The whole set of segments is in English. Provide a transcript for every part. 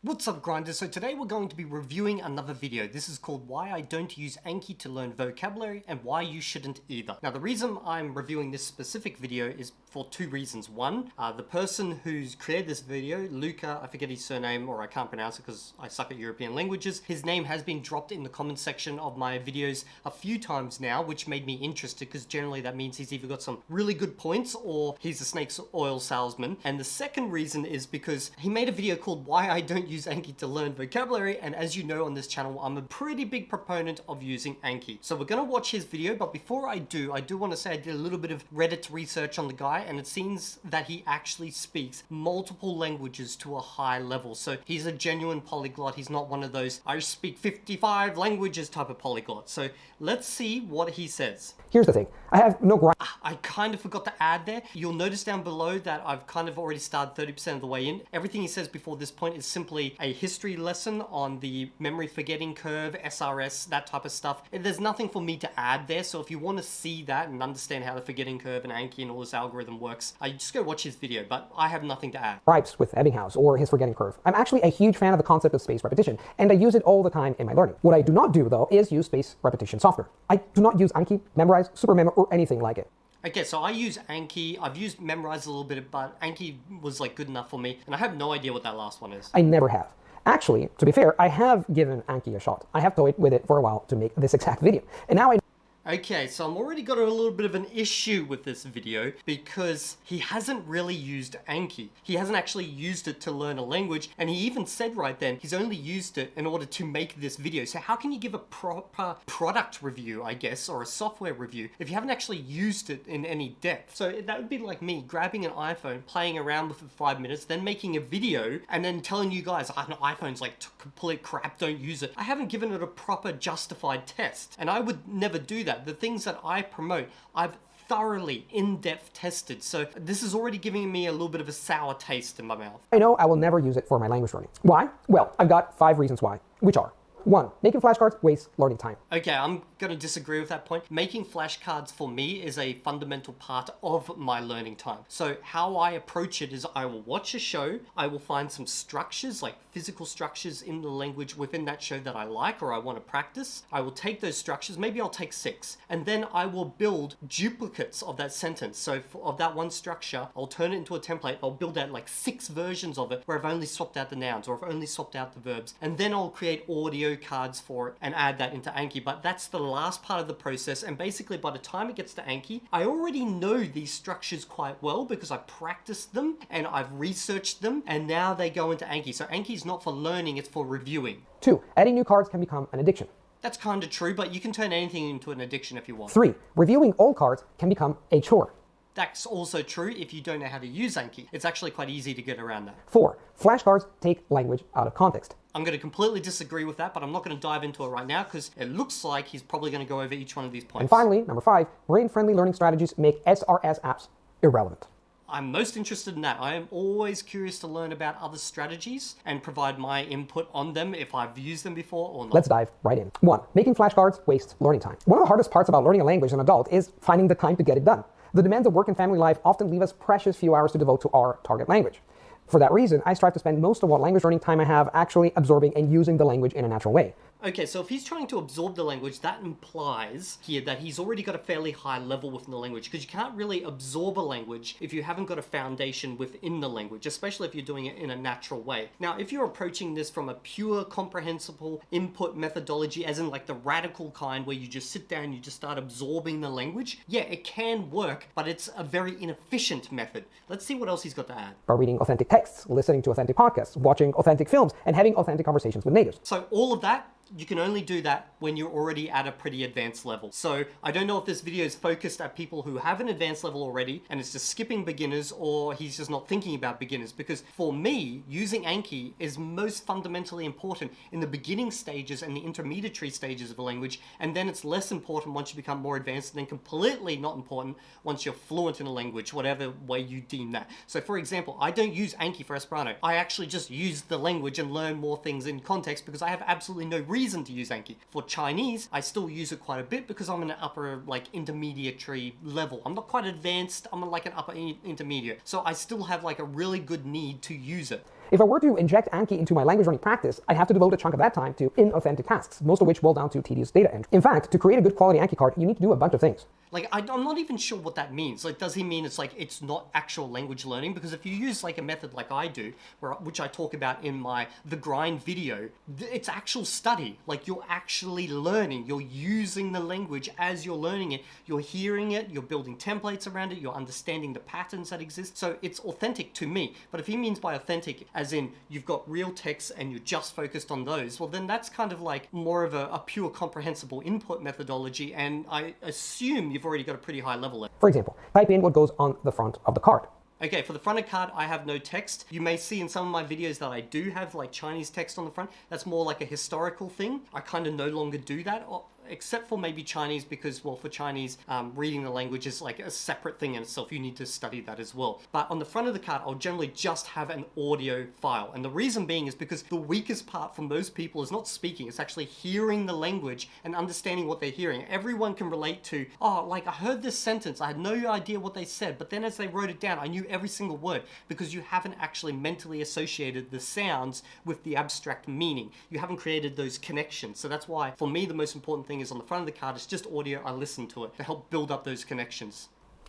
What's up, grinders? So today we're going to be reviewing another video. This is called Why I Don't Use Anki to Learn Vocabulary and Why You Shouldn't Either. Now the reason I'm reviewing this specific video is for two reasons. One, the person who's created this video, Luca, I forget his surname or I can't pronounce it because I suck at European languages. His name has been dropped in the comment section of my videos a few times now, which made me interested because generally that means he's either got some really good points or he's a snake oil salesman. And the second reason is because he made a video called Why I Don't Use Anki to Learn Vocabulary, and as you know on this channel, I'm a pretty big proponent of using Anki. So we're gonna watch his video, but before I do want to say I did a little bit of Reddit research on the guy, and it seems that he actually speaks multiple languages to a high level. So he's a genuine polyglot. He's not one of those I speak 55 languages type of polyglot. So let's see what he says. Here's the thing, I have no I kind of forgot to add there. You'll notice down below that I've kind of already started 30% of the way in. Everything he says before this point is simply a history lesson on the memory forgetting curve, SRS, that type of stuff. There's nothing for me to add there, so if you want to see that and understand how the forgetting curve and Anki and all this algorithm works, just go watch his video, but I have nothing to add. Gripes with Ebbinghaus or his forgetting curve. I'm actually a huge fan of the concept of spaced repetition, and I use it all the time in my learning. What I do not do, though, is use spaced repetition software. I do not use Anki, Memrise, SuperMemo, or anything like it. Okay, so I use Anki. I've used Memrise a little bit, but Anki was like good enough for me, and I have no idea what that last one is. I never have. Actually, to be fair, I have given Anki a shot. I have toyed with it for a while to make this exact video, and now I Okay, so I'm already got a little bit of an issue with this video because he hasn't really used Anki. He hasn't actually used it to learn a language, and he even said right then he's only used it in order to make this video. So how can you give a proper product review, I guess, or a software review if you haven't actually used it in any depth? So that would be like me grabbing an iPhone, playing around with it for 5 minutes, then making a video, and then telling you guys, an iPhone's like complete crap, don't use it. I haven't given it a proper justified test, and I would never do that. The things that I promote, I've thoroughly in-depth tested. So this is already giving me a little bit of a sour taste in my mouth. I know I will never use it for my language learning. Why? Well, I've got 5 reasons why, which are: 1, making flashcards wastes learning time. Okay, I'm going to disagree with that point. Making flashcards for me is a fundamental part of my learning time. So how I approach it is I will watch a show, I will find some structures, like physical structures in the language within that show that I like or I want to practice. I will take those structures, maybe I'll take 6, and then I will build duplicates of that sentence. So of that one structure, I'll turn it into a template. I'll build out like 6 versions of it where I've only swapped out the nouns or I've only swapped out the verbs, and then I'll create audio cards for it and add that into Anki. But that's the last part of the process, and basically by the time it gets to Anki, I already know these structures quite well because I practiced them and I've researched them, and now they go into Anki. So Anki's not for learning, it's for reviewing. 2, adding new cards can become an addiction. That's kind of true, but you can turn anything into an addiction if you want. 3, reviewing old cards can become a chore. That's also true if you don't know how to use Anki. It's actually quite easy to get around that. 4, flashcards take language out of context. I'm going to completely disagree with that, but I'm not going to dive into it right now because it looks like he's probably going to go over each one of these points. And finally, number 5, brain-friendly learning strategies make SRS apps irrelevant. I'm most interested in that. I am always curious to learn about other strategies and provide my input on them if I've used them before or not. Let's dive right in. 1, making flashcards wastes learning time. One of the hardest parts about learning a language as an adult is finding the time to get it done. The demands of work and family life often leave us precious few hours to devote to our target language. For that reason, I strive to spend most of what language learning time I have actually absorbing and using the language in a natural way. Okay, so if he's trying to absorb the language, that implies here that he's already got a fairly high level within the language, because you can't really absorb a language if you haven't got a foundation within the language, especially if you're doing it in a natural way. Now, if you're approaching this from a pure comprehensible input methodology, as in like the radical kind where you just sit down and you just start absorbing the language, yeah, it can work, but it's a very inefficient method. Let's see what else he's got to add. By reading authentic texts, listening to authentic podcasts, watching authentic films, and having authentic conversations with natives. So all of that, you can only do that when you're already at a pretty advanced level. So I don't know if this video is focused at people who have an advanced level already and it's just skipping beginners, or he's just not thinking about beginners, because for me, using Anki is most fundamentally important in the beginning stages and the intermediary stages of a language, and then it's less important once you become more advanced, and then completely not important once you're fluent in a language, whatever way you deem that. So for example, I don't use Anki for Esperanto. I actually just use the language and learn more things in context because I have absolutely no reason to use Anki. For Chinese, I still use it quite a bit because I'm in an upper, like, intermediary level. I'm not quite advanced, I'm like an upper intermediate. So I still have like a really good need to use it. If I were to inject Anki into my language learning practice, I'd have to devote a chunk of that time to inauthentic tasks, most of which boil down to tedious data entry. In fact, to create a good quality Anki card, you need to do a bunch of things. Like, I'm not even sure what that means. Like, does he mean it's like it's not actual language learning? Because if you use like a method like I do, which I talk about in my The Grind video, it's actual study. Like, you're actually learning. You're using the language as you're learning it. You're hearing it. You're building templates around it. You're understanding the patterns that exist. So it's authentic to me. But if he means by authentic, as in you've got real texts and you're just focused on those, well, then that's kind of like more of a pure comprehensible input methodology. And I assume you've already got a pretty high level. For example, type in what goes on the front of the card. Okay, for the front of the card, I have no text. You may see in some of my videos that I do have like Chinese text on the front. That's more like a historical thing. I kind of no longer do that, except for maybe Chinese, because, well, for Chinese, reading the language is like a separate thing in itself. You need to study that as well. But on the front of the card, I'll generally just have an audio file. And the reason being is because the weakest part from those people is not speaking, it's actually hearing the language and understanding what they're hearing. Everyone can relate to, oh, like I heard this sentence, I had no idea what they said, but then as they wrote it down, I knew every single word, because you haven't actually mentally associated the sounds with the abstract meaning. You haven't created those connections. So that's why, for me, the most important thing is on the front of the card, it's just audio. I listen to it to help build up those connections.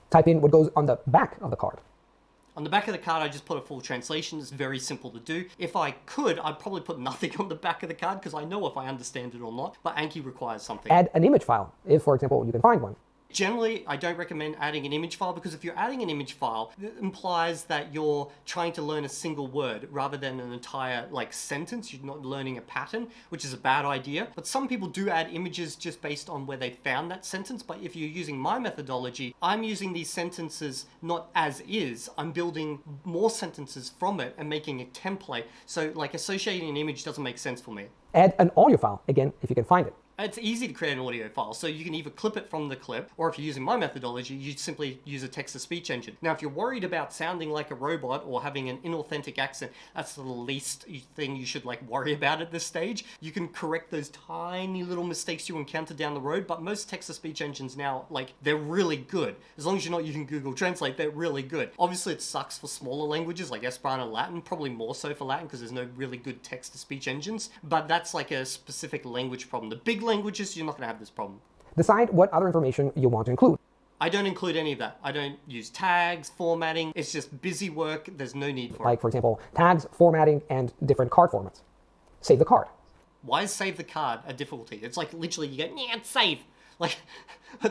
Type in what goes on the back of the card. On the back of the card, I just put a full translation. It's very simple to do. If I could, I'd probably put nothing on the back of the card because I know if I understand it or not, but Anki requires something. Add an image file, if, for example, you can find one. Generally, I don't recommend adding an image file, because if you're adding an image file, it implies that you're trying to learn a single word rather than an entire like sentence. You're not learning a pattern, which is a bad idea. But some people do add images just based on where they found that sentence. But if you're using my methodology, I'm using these sentences not as is. I'm building more sentences from it and making a template. So like associating an image doesn't make sense for me. Add an audio file, again, if you can find it. It's easy to create an audio file, so you can either clip it from the clip, or if you're using my methodology, you simply use a text-to-speech engine. Now, if you're worried about sounding like a robot or having an inauthentic accent, that's the least thing you should like worry about at this stage. You can correct those tiny little mistakes you encounter down the road, but most text-to-speech engines now, like, they're really good. As long as you're not using Google Translate, they're really good. Obviously, it sucks for smaller languages like Esperanto and Latin, probably more so for Latin because there's no really good text-to-speech engines, but that's like a specific language problem. The big languages, you're not going to have this problem. Decide what other information you want to include. I don't include any of that. I don't use tags, formatting. It's just busy work. There's no need for it. Like, for example, tags, formatting, and different card formats. Save the card. Why is save the card a difficulty? It's like literally you go, yeah, it's save. Like,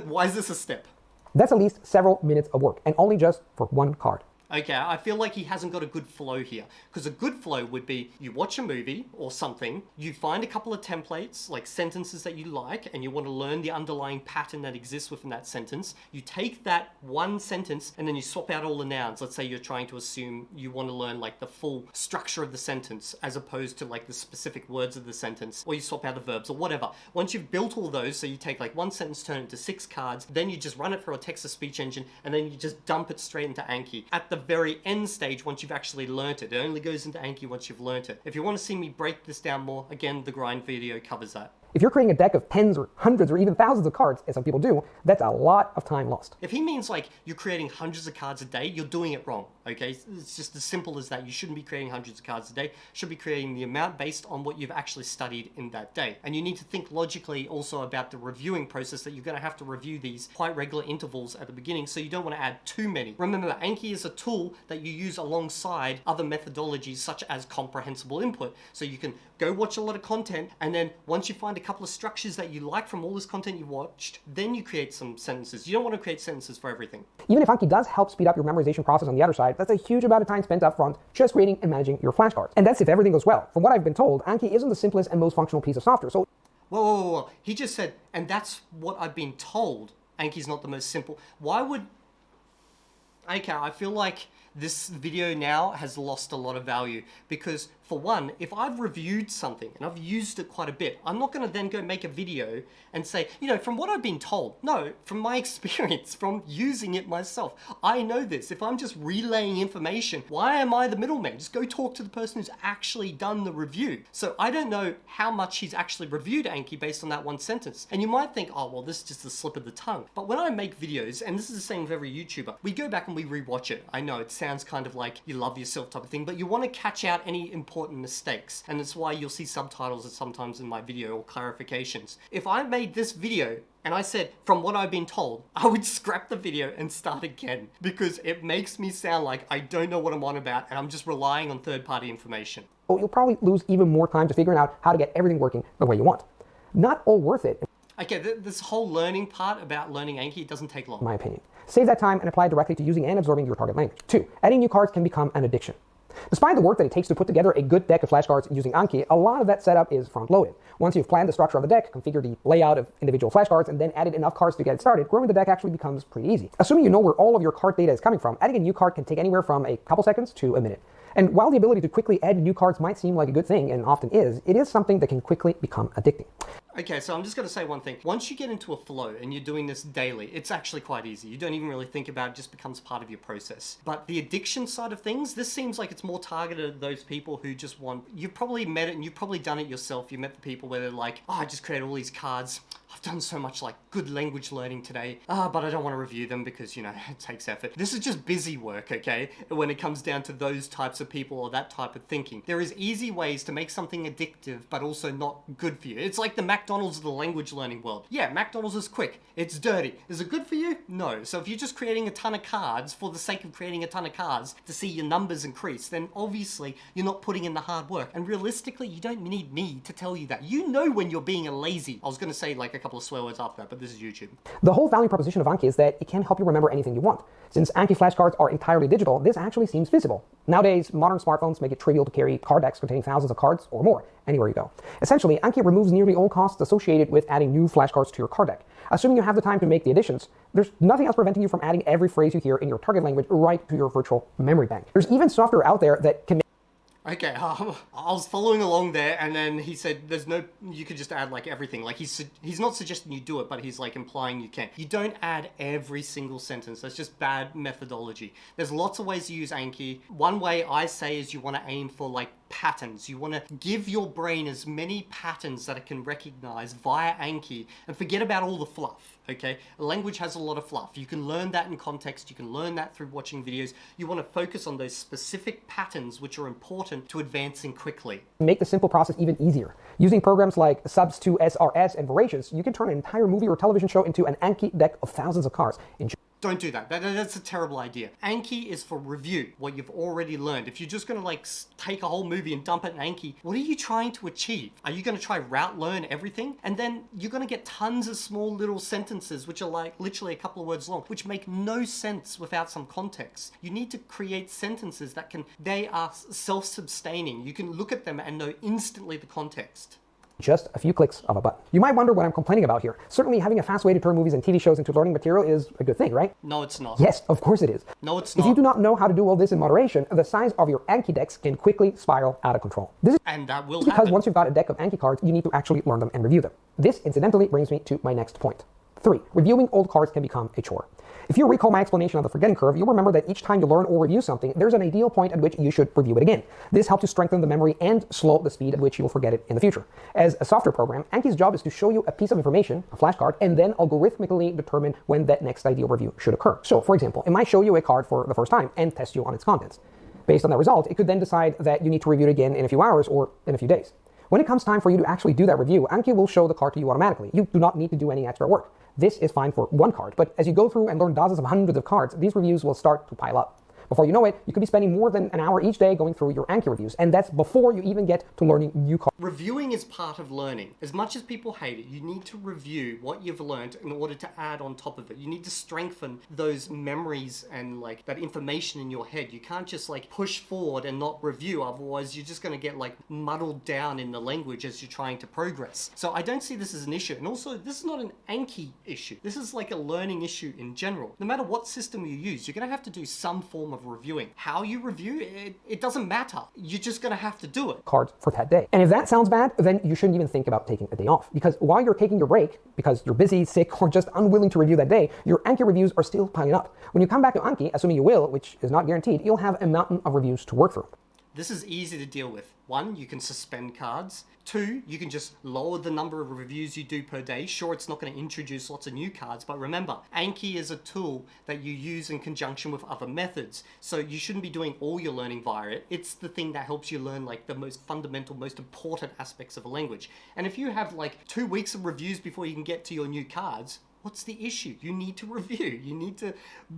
why is this a step? That's at least several minutes of work, and only just for one card. Okay, I feel like he hasn't got a good flow here. Because a good flow would be you watch a movie or something, you find a couple of templates, like sentences that you like, and you want to learn the underlying pattern that exists within that sentence. You take that one sentence and then you swap out all the nouns. Let's say you're trying to assume you want to learn like the full structure of the sentence as opposed to like the specific words of the sentence, or you swap out the verbs or whatever. Once you've built all those, so you take like one sentence, turn it into 6 cards, then you just run it through a text-to-speech engine, and then you just dump it straight into Anki. At the very end stage, once you've actually learnt it. It only goes into Anki once you've learnt it. If you want to see me break this down more, again, the grind video covers that. If you're creating a deck of tens or hundreds or even thousands of cards, as some people do, that's a lot of time lost. If he means like you're creating hundreds of cards a day, you're doing it wrong, okay? It's just as simple as that. You shouldn't be creating hundreds of cards a day. You should be creating the amount based on what you've actually studied in that day. And you need to think logically also about the reviewing process, that you're going to have to review these quite regular intervals at the beginning, so you don't want to add too many. Remember, Anki is a tool that you use alongside other methodologies such as comprehensible input. So you can go watch a lot of content, and then once you find a couple of structures that you like from all this content you watched, then you create some sentences. You don't want to create sentences for everything. Even if Anki does help speed up your memorization process on the other side, that's a huge amount of time spent up front just creating and managing your flashcards. And that's if everything goes well. From what I've been told, Anki isn't the simplest and most functional piece of software, so... Whoa. He just said, and that's what I've been told. Anki's not the most simple. Why would... Okay, I feel like this video now has lost a lot of value, because For one, if I've reviewed something and I've used it quite a bit, I'm not going to then go make a video and say, from what I've been told. No, from my experience, from using it myself. I know this. If I'm just relaying information, why am I the middleman? Just go talk to the person who's actually done the review. So I don't know how much he's actually reviewed Anki based on that one sentence. And you might think, oh, well, this is just a slip of the tongue. But when I make videos, and this is the same with every YouTuber, we go back and we rewatch it. I know it sounds kind of like you love yourself type of thing, but you want to catch out any important mistakes. And that's why you'll see subtitles sometimes in my video or clarifications. If I made this video and I said, from what I've been told, I would scrap the video and start again because it makes me sound like I don't know what I'm on about and I'm just relying on third-party information. Well, you'll probably lose even more time to figuring out how to get everything working the way you want. Not all worth it. Okay, this whole learning part about learning Anki doesn't take long. In my opinion. Save that time and apply it directly to using and absorbing your target language. 2. Adding new cards can become an addiction. Despite the work that it takes to put together a good deck of flashcards using Anki, a lot of that setup is front-loaded. Once you've planned the structure of the deck, configured the layout of individual flashcards, and then added enough cards to get it started, growing the deck actually becomes pretty easy. Assuming you know where all of your card data is coming from, adding a new card can take anywhere from a couple seconds to a minute. And while the ability to quickly add new cards might seem like a good thing, and often is, it is something that can quickly become addicting. Okay, so I'm just going to say one thing. Once you get into a flow and you're doing this daily, it's actually quite easy. You don't even really think about it, it just becomes part of your process. But the addiction side of things, this seems like it's more targeted at those people who just want... You've probably met it and you've probably done it yourself. You met the people where they're like, oh, I just created all these cards. I've done so much like good language learning today, but I don't want to review them because, it takes effort. This is just busy work, okay? When it comes down to those types of people or that type of thinking. There is easy ways to make something addictive, but also not good for you. It's like the McDonald's of the language learning world. Yeah, McDonald's is quick. It's dirty. Is it good for you? No. So if you're just creating a ton of cards for the sake of creating a ton of cards to see your numbers increase, then obviously you're not putting in the hard work. And realistically, you don't need me to tell you that. You know when you're being a lazy. I was going to say like a couple of swear words after that, but this is YouTube. The whole value proposition of Anki is that it can help you remember anything you want. Since Anki flashcards are entirely digital, this actually seems feasible. Nowadays, modern smartphones make it trivial to carry card decks containing thousands of cards or more anywhere you go. Essentially, Anki removes nearly all costs associated with adding new flashcards to your card deck. Assuming you have the time to make the additions, there's nothing else preventing you from adding every phrase you hear in your target language right to your virtual memory bank. There's even software out there that can Okay, I was following along there, and then he said you could just add like everything. Like he's not suggesting you do it, but he's like implying you can. You don't add every single sentence. That's just bad methodology. There's lots of ways to use Anki. One way I say is you want to aim for like patterns. You want to give your brain as many patterns that it can recognize via Anki and forget about all the fluff. Okay, language has a lot of fluff. You can learn that in context. You can learn that through watching videos. You want to focus on those specific patterns which are important to advancing quickly. Make the simple process even easier. Using programs like Subs to SRS and Voracious, you can turn an entire movie or television show into an Anki deck of thousands of cards. Don't do that. That's a terrible idea. Anki is for review, what you've already learned. If you're just going to like take a whole movie and dump it in Anki, what are you trying to achieve? Are you going to try route learn everything? And then you're going to get tons of small little sentences which are like literally a couple of words long, which make no sense without some context. You need to create sentences they are self-sustaining. You can look at them and know instantly the context. Just a few clicks of a button. You might wonder what I'm complaining about here. Certainly having a fast way to turn movies and TV shows into learning material is a good thing, right? No, it's not. Yes, of course it is. No, it's not. If you do not know how to do all this in moderation, the size of your Anki decks can quickly spiral out of control. And that will because happen. Once you've got a deck of Anki cards, you need to actually learn them and review them. This, incidentally, brings me to my next point. 3. Reviewing old cards can become a chore. If you recall my explanation of the forgetting curve, you'll remember that each time you learn or review something, there's an ideal point at which you should review it again. This helps you strengthen the memory and slow the speed at which you'll forget it in the future. As a software program, Anki's job is to show you a piece of information, a flashcard, and then algorithmically determine when that next ideal review should occur. So, for example, it might show you a card for the first time and test you on its contents. Based on that result, it could then decide that you need to review it again in a few hours or in a few days. When it comes time for you to actually do that review, Anki will show the card to you automatically. You do not need to do any extra work. This is fine for one card, but as you go through and learn dozens of hundreds of cards, these reviews will start to pile up. Before you know it, you could be spending more than an hour each day going through your Anki reviews, and that's before you even get to learning new cards. Reviewing is part of learning. As much as people hate it, you need to review what you've learned in order to add on top of it. You need to strengthen those memories and like that information in your head. You can't just like push forward and not review, otherwise you're just going to get like muddled down in the language as you're trying to progress. So I don't see this as an issue. And also, this is not an Anki issue. This is like a learning issue in general. No matter what system you use, you're going to have to do some form of over reviewing. How you review, it doesn't matter. You're just going to have to do it. Cards for that day. And if that sounds bad, then you shouldn't even think about taking a day off. Because while you're taking your break, because you're busy, sick, or just unwilling to review that day, your Anki reviews are still piling up. When you come back to Anki, assuming you will, which is not guaranteed, you'll have a mountain of reviews to work through. This is easy to deal with. 1, you can suspend cards. 2, you can just lower the number of reviews you do per day. Sure, it's not going to introduce lots of new cards, but remember, Anki is a tool that you use in conjunction with other methods. So you shouldn't be doing all your learning via it. It's the thing that helps you learn like the most fundamental, most important aspects of a language. And if you have like 2 weeks of reviews before you can get to your new cards, what's the issue? You need to review. You need to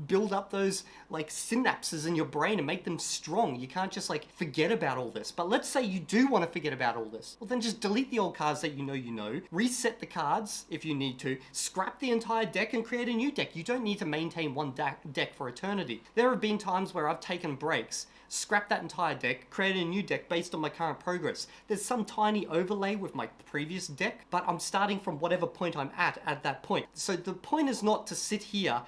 build up those like synapses in your brain and make them strong. You can't just like forget about all this. But let's say you do want to forget about all this. Well, then just delete the old cards that you know, reset the cards if you need to, scrap the entire deck and create a new deck. You don't need to maintain one deck for eternity. There have been times where I've taken breaks, scrap that entire deck, create a new deck based on my current progress. There's some tiny overlay with my previous deck, but I'm starting from whatever point I'm at that point. So the point is not to sit here,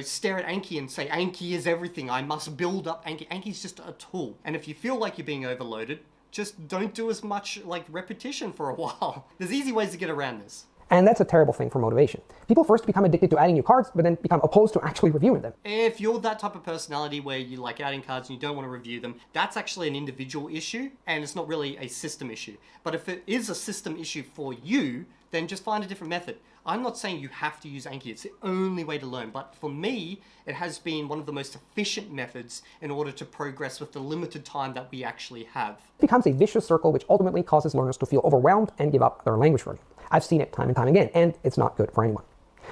stare at Anki and say, Anki is everything, I must build up Anki. Anki's just a tool. And if you feel like you're being overloaded, just don't do as much like repetition for a while. There's easy ways to get around this. And that's a terrible thing for motivation. People first become addicted to adding new cards, but then become opposed to actually reviewing them. If you're that type of personality where you like adding cards and you don't want to review them, that's actually an individual issue, and it's not really a system issue. But if it is a system issue for you, then just find a different method. I'm not saying you have to use Anki, it's the only way to learn, but for me, it has been one of the most efficient methods in order to progress with the limited time that we actually have. It becomes a vicious circle which ultimately causes learners to feel overwhelmed and give up their language learning. I've seen it time and time again, and it's not good for anyone.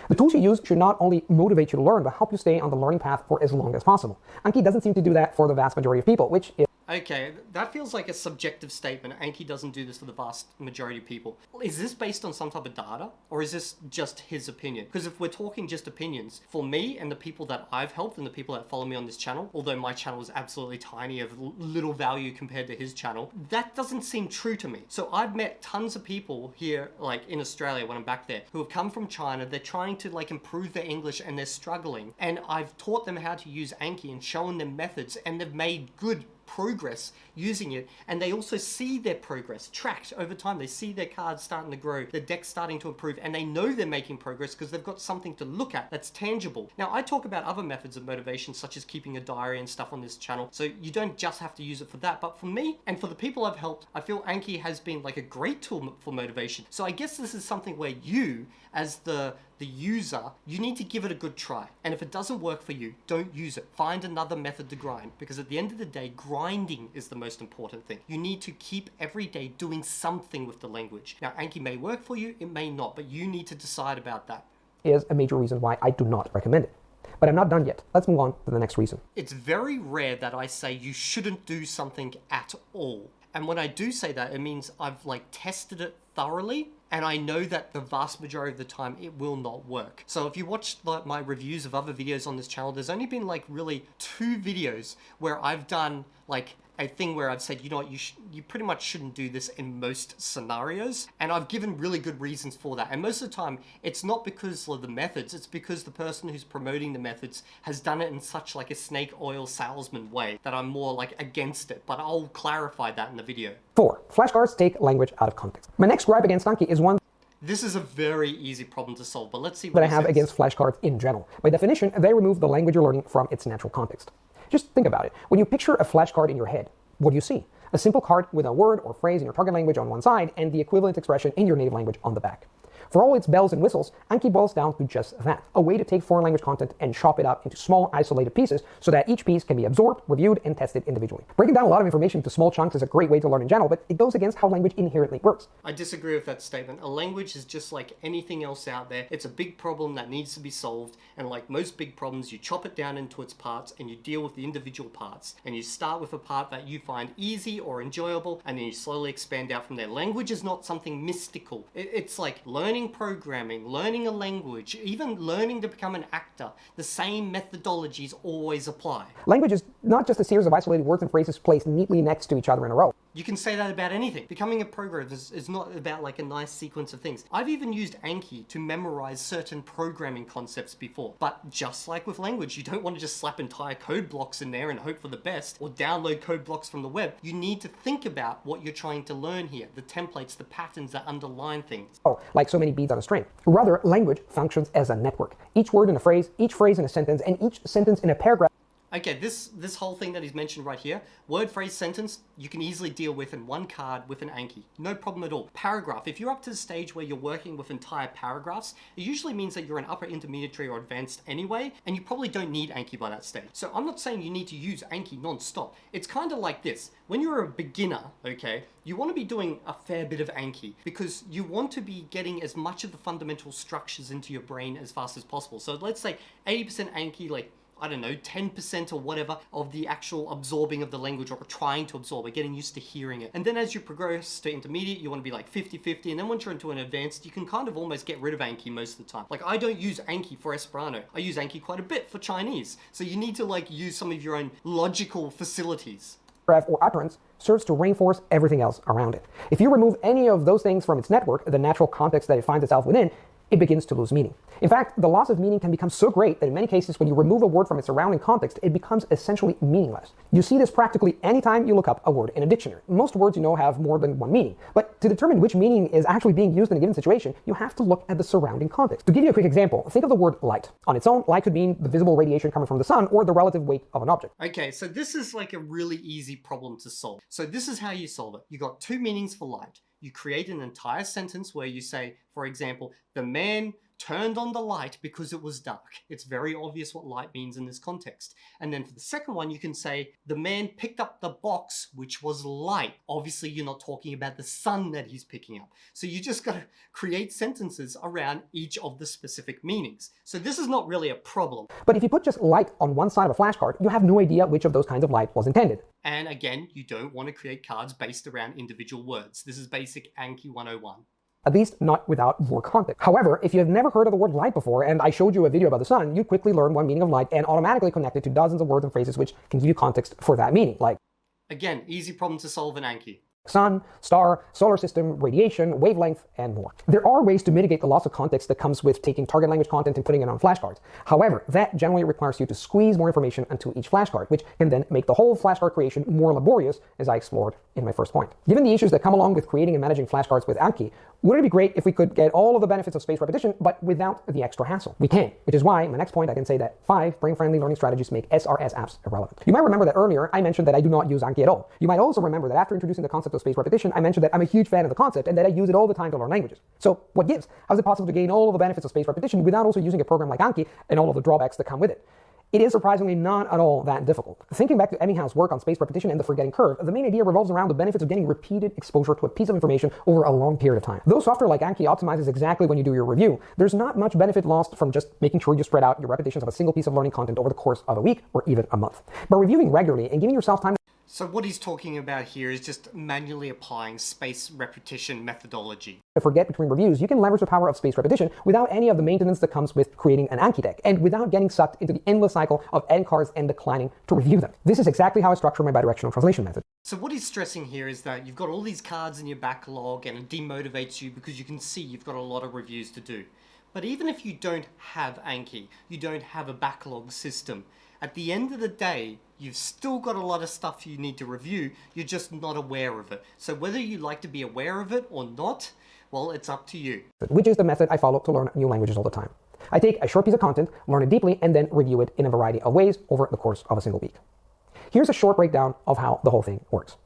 The tools you use should not only motivate you to learn, but help you stay on the learning path for as long as possible. Anki doesn't seem to do that for the vast majority of people, which is... Okay, that feels like a subjective statement. Anki doesn't do this for the vast majority of people. Is this based on some type of data, or is this just his opinion? Because if we're talking just opinions, for me and the people that I've helped and the people that follow me on this channel, although my channel is absolutely tiny, of little value compared to his channel, that doesn't seem true to me. So I've met tons of people here, like in Australia when I'm back there, who have come from China. They're trying to like improve their English and they're struggling. And I've taught them how to use Anki and shown them methods, and they've made good progress using it, and they also see their progress tracked over time. They see their cards starting to grow, their deck's starting to improve, and they know they're making progress because they've got something to look at that's tangible. Now, I talk about other methods of motivation, such as keeping a diary and stuff on this channel, so you don't just have to use it for that. But for me, and for the people I've helped, I feel Anki has been like a great tool for motivation. So I guess this is something where you, as the user, you need to give it a good try. And if it doesn't work for you, don't use it. Find another method to grind, because at the end of the day, grinding is the most important thing. You need to keep every day doing something with the language. Now, Anki may work for you, it may not, but you need to decide about that. Is a major reason why I do not recommend it. But I'm not done yet. Let's move on to the next reason. It's very rare that I say you shouldn't do something at all. And when I do say that, it means I've like tested it thoroughly, and I know that the vast majority of the time it will not work. So if you watch like my reviews of other videos on this channel, there's only been like really 2 videos where I've done like a thing where I've said, you know what, you pretty much shouldn't do this in most scenarios. And I've given really good reasons for that. And most of the time, it's not because of the methods, it's because the person who's promoting the methods has done it in such like a snake oil salesman way that I'm more like against it. But I'll clarify that in the video. 4. Flashcards take language out of context. My next gripe against Anki is one This is a very easy problem to solve, but let's see what that I have against flashcards in general. By definition, they remove the language you're learning from its natural context. Just think about it. When you picture a flashcard in your head, what do you see? A simple card with a word or phrase in your target language on one side and the equivalent expression in your native language on the back. For all its bells and whistles, Anki boils down to just that, a way to take foreign language content and chop it up into small, isolated pieces so that each piece can be absorbed, reviewed, and tested individually. Breaking down a lot of information into small chunks is a great way to learn in general, but it goes against how language inherently works. I disagree with that statement. A language is just like anything else out there. It's a big problem that needs to be solved, and like most big problems, you chop it down into its parts and you deal with the individual parts. And you start with a part that you find easy or enjoyable, and then you slowly expand out from there. Language is not something mystical. It's like learning programming, learning a language, even learning to become an actor. The same methodologies always apply. Language is not just a series of isolated words and phrases placed neatly next to each other in a row. You can say that about anything. Becoming a programmer is not about like a nice sequence of things. I've even used Anki to memorize certain programming concepts before. But just like with language, you don't want to just slap entire code blocks in there and hope for the best, or download code blocks from the web. You need to think about what you're trying to learn here, the templates, the patterns that underline things. Oh, like so many beads on a string. Rather, language functions as a network. Each word in a phrase, each phrase in a sentence, and each sentence in a paragraph. Okay, this whole thing that he's mentioned right here, word, phrase, sentence, you can easily deal with in one card with an Anki. No problem at all. Paragraph, if you're up to the stage where you're working with entire paragraphs, it usually means that you're an upper intermediary or advanced anyway, and you probably don't need Anki by that stage. So I'm not saying you need to use Anki non-stop. It's kind of like this. When you're a beginner, okay, you want to be doing a fair bit of Anki because you want to be getting as much of the fundamental structures into your brain as fast as possible. So let's say 80% Anki, like, I don't know, 10% or whatever of the actual absorbing of the language, or trying to absorb it, getting used to hearing it. And then as you progress to intermediate, you want to be like 50-50. And then once you're into an advanced, you can kind of almost get rid of Anki most of the time. Like, I don't use Anki for Esperanto. I use Anki quite a bit for Chinese. So you need to like use some of your own logical facilities. Or utterance serves to reinforce everything else around it. If you remove any of those things from its network, the natural context that it finds itself within, it begins to lose meaning. In fact, the loss of meaning can become so great that in many cases, when you remove a word from its surrounding context, it becomes essentially meaningless. You see this practically anytime you look up a word in a dictionary. Most words, have more than one meaning. But to determine which meaning is actually being used in a given situation, you have to look at the surrounding context. To give you a quick example, think of the word light. On its own, light could mean the visible radiation coming from the sun or the relative weight of an object. Okay, so this is like a really easy problem to solve. So this is how you solve it. You got two meanings for light. You create an entire sentence where you say, for example, the man turned on the light because it was dark. It's very obvious what light means in this context. And then for the second one, you can say, the man picked up the box, which was light. Obviously, you're not talking about the sun that he's picking up. So you just got to create sentences around each of the specific meanings. So this is not really a problem. But if you put just light on one side of a flashcard, you have no idea which of those kinds of light was intended. And again, you don't want to create cards based around individual words. This is basic Anki 101. At least not without more context. However, if you have never heard of the word light before, and I showed you a video about the sun, you quickly learn one meaning of light and automatically connect it to dozens of words and phrases which can give you context for that meaning, like, again, easy problem to solve in Anki. Sun, star, solar system, radiation, wavelength, and more. There are ways to mitigate the loss of context that comes with taking target language content and putting it on flashcards. However, that generally requires you to squeeze more information into each flashcard, which can then make the whole flashcard creation more laborious, as I explored in my first point. Given the issues that come along with creating and managing flashcards with Anki, wouldn't it be great if we could get all of the benefits of spaced repetition, but without the extra hassle? We can, which is why, my next point, I can say that 5 brain-friendly learning strategies make SRS apps irrelevant. You might remember that earlier I mentioned that I do not use Anki at all. You might also remember that after introducing the concept of spaced repetition, I mentioned that I'm a huge fan of the concept and that I use it all the time to learn languages. So what gives? How is it possible to gain all of the benefits of spaced repetition without also using a program like Anki and all of the drawbacks that come with it? It is surprisingly not at all that difficult. Thinking back to Emminghaus's work on spaced repetition and the forgetting curve, the main idea revolves around the benefits of getting repeated exposure to a piece of information over a long period of time. Though software like Anki optimizes exactly when you do your review, there's not much benefit lost from just making sure you spread out your repetitions of a single piece of learning content over the course of a week or even a month. By reviewing regularly and giving yourself time. So what he's talking about here is just manually applying spaced repetition methodology. To forget between reviews, you can leverage the power of spaced repetition without any of the maintenance that comes with creating an Anki deck, and without getting sucked into the endless cycle of end cards and declining to review them. This is exactly how I structure my bidirectional translation method. So what he's stressing here is that you've got all these cards in your backlog and it demotivates you because you can see you've got a lot of reviews to do. But even if you don't have Anki, you don't have a backlog system, at the end of the day, you've still got a lot of stuff you need to review, you're just not aware of it. So whether you like to be aware of it or not, well, it's up to you. Which is the method I follow to learn new languages all the time. I take a short piece of content, learn it deeply, and then review it in a variety of ways over the course of a single week. Here's a short breakdown of how the whole thing works.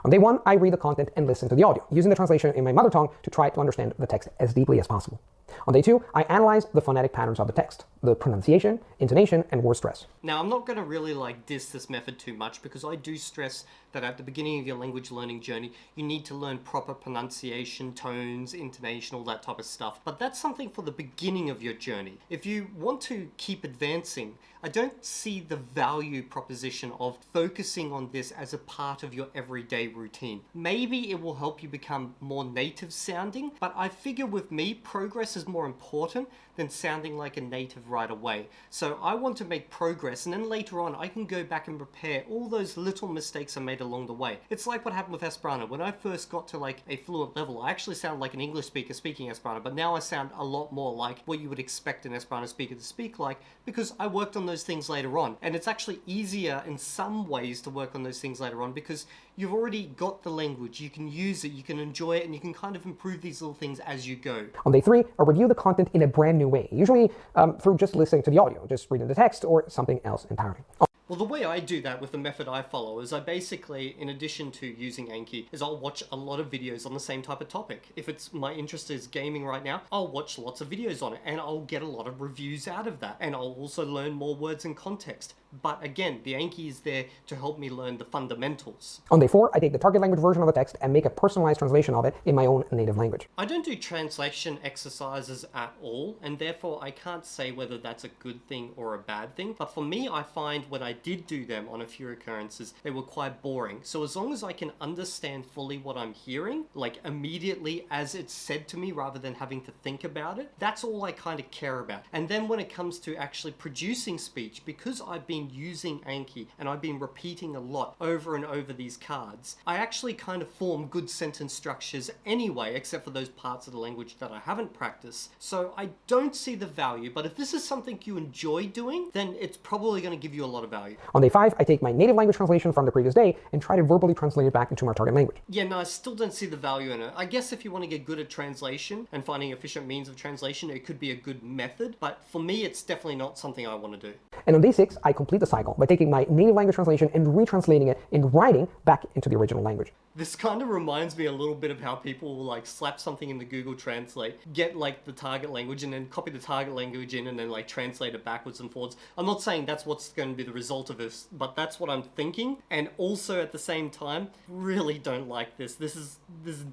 On day 1, I read the content and listen to the audio, using the translation in my mother tongue to try to understand the text as deeply as possible. On day 2, I analyze the phonetic patterns of the text, the pronunciation, intonation, and word stress. Now, I'm not going to really diss this method too much because I do stress that at the beginning of your language learning journey, you need to learn proper pronunciation, tones, intonation, all that type of stuff. But that's something for the beginning of your journey. If you want to keep advancing, I don't see the value proposition of focusing on this as a part of your everyday routine. Maybe it will help you become more native sounding, but I figure with me, progress is more important than sounding like a native right away. So I want to make progress, and then later on I can go back and repair all those little mistakes I made along the way. It's like what happened with Esperanto. When I first got to like a fluent level, I actually sounded like an English speaker speaking Esperanto, but now I sound a lot more like what you would expect an Esperanto speaker to speak like, because I worked on those things later on. And it's actually easier in some ways to work on those things later on because you've already got the language, you can use it, you can enjoy it, and you can kind of improve these little things as you go. On day 3, I'll review the content in a brand new way, usually through just listening to the audio, just reading the text or something else entirely. Well, the way I do that with the method I follow is I basically, in addition to using Anki, is I'll watch a lot of videos on the same type of topic. If it's my interest is gaming right now, I'll watch lots of videos on it and I'll get a lot of reviews out of that. And I'll also learn more words and context. But again, the Anki is there to help me learn the fundamentals. On day 4, I take the target language version of the text and make a personalized translation of it in my own native language. I don't do translation exercises at all, and therefore I can't say whether that's a good thing or a bad thing. But for me, I find when I did do them on a few occurrences, they were quite boring. So as long as I can understand fully what I'm hearing, like immediately as it's said to me rather than having to think about it, that's all I kind of care about. And then when it comes to actually producing speech, because I've been using Anki and I've been repeating a lot over and over these cards, I actually kind of form good sentence structures anyway, except for those parts of the language that I haven't practiced. So I don't see the value, but if this is something you enjoy doing, then it's probably going to give you a lot of value. On day 5, I take my native language translation from the previous day and try to verbally translate it back into my target language. Yeah, no, I still don't see the value in it. I guess if you want to get good at translation and finding efficient means of translation, it could be a good method, but for me, it's definitely not something I want to do. And on day 6, I complete the cycle by taking my native language translation and retranslating it in writing back into the original language. This kind of reminds me a little bit of how people will like slap something in the Google Translate, get like the target language and then copy the target language in and then like translate it backwards and forwards. I'm not saying that's what's going to be the result of this, but that's what I'm thinking. And also at the same time, really don't like this. This is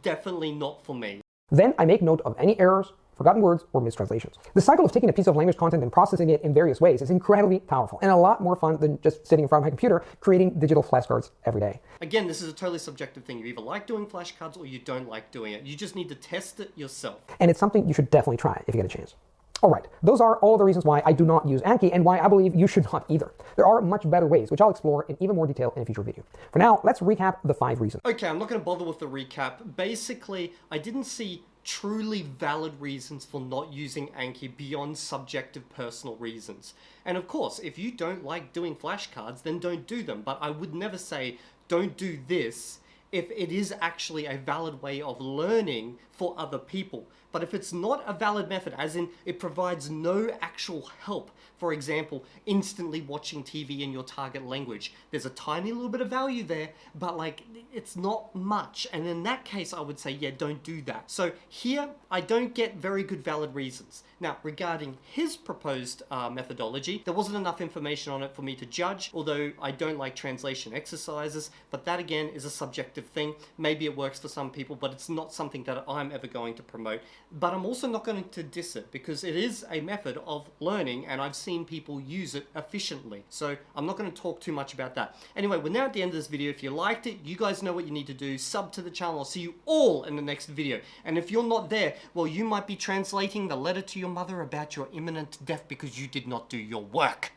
definitely not for me. Then I make note of any errors, forgotten words, or mistranslations. The cycle of taking a piece of language content and processing it in various ways is incredibly powerful and a lot more fun than just sitting in front of my computer creating digital flashcards every day. Again, this is a totally subjective thing. You either like doing flashcards or you don't like doing it. You just need to test it yourself. And it's something you should definitely try if you get a chance. Alright, those are all the reasons why I do not use Anki and why I believe you should not either. There are much better ways, which I'll explore in even more detail in a future video. For now, let's recap the 5 reasons. Okay, I'm not going to bother with the recap. Basically, I didn't see truly valid reasons for not using Anki beyond subjective personal reasons. And of course, if you don't like doing flashcards, then don't do them. But I would never say, don't do this if it is actually a valid way of learning for other people. But if it's not a valid method, as in it provides no actual help, for example, instantly watching TV in your target language, there's a tiny little bit of value there, but like it's not much. And in that case, I would say, yeah, don't do that. So here, I don't get very good valid reasons. Now, regarding his proposed methodology, there wasn't enough information on it for me to judge, although I don't like translation exercises, but that again is a subjective thing. Maybe it works for some people, but it's not something that I'm ever going to promote. But I'm also not going to diss it because it is a method of learning and I've seen people use it efficiently. So I'm not going to talk too much about that. Anyway, we're now at the end of this video. If you liked it, you guys know what you need to do. Sub to the channel. I'll see you all in the next video. And if you're not there, well, you might be translating the letter to your mother about your imminent death because you did not do your work.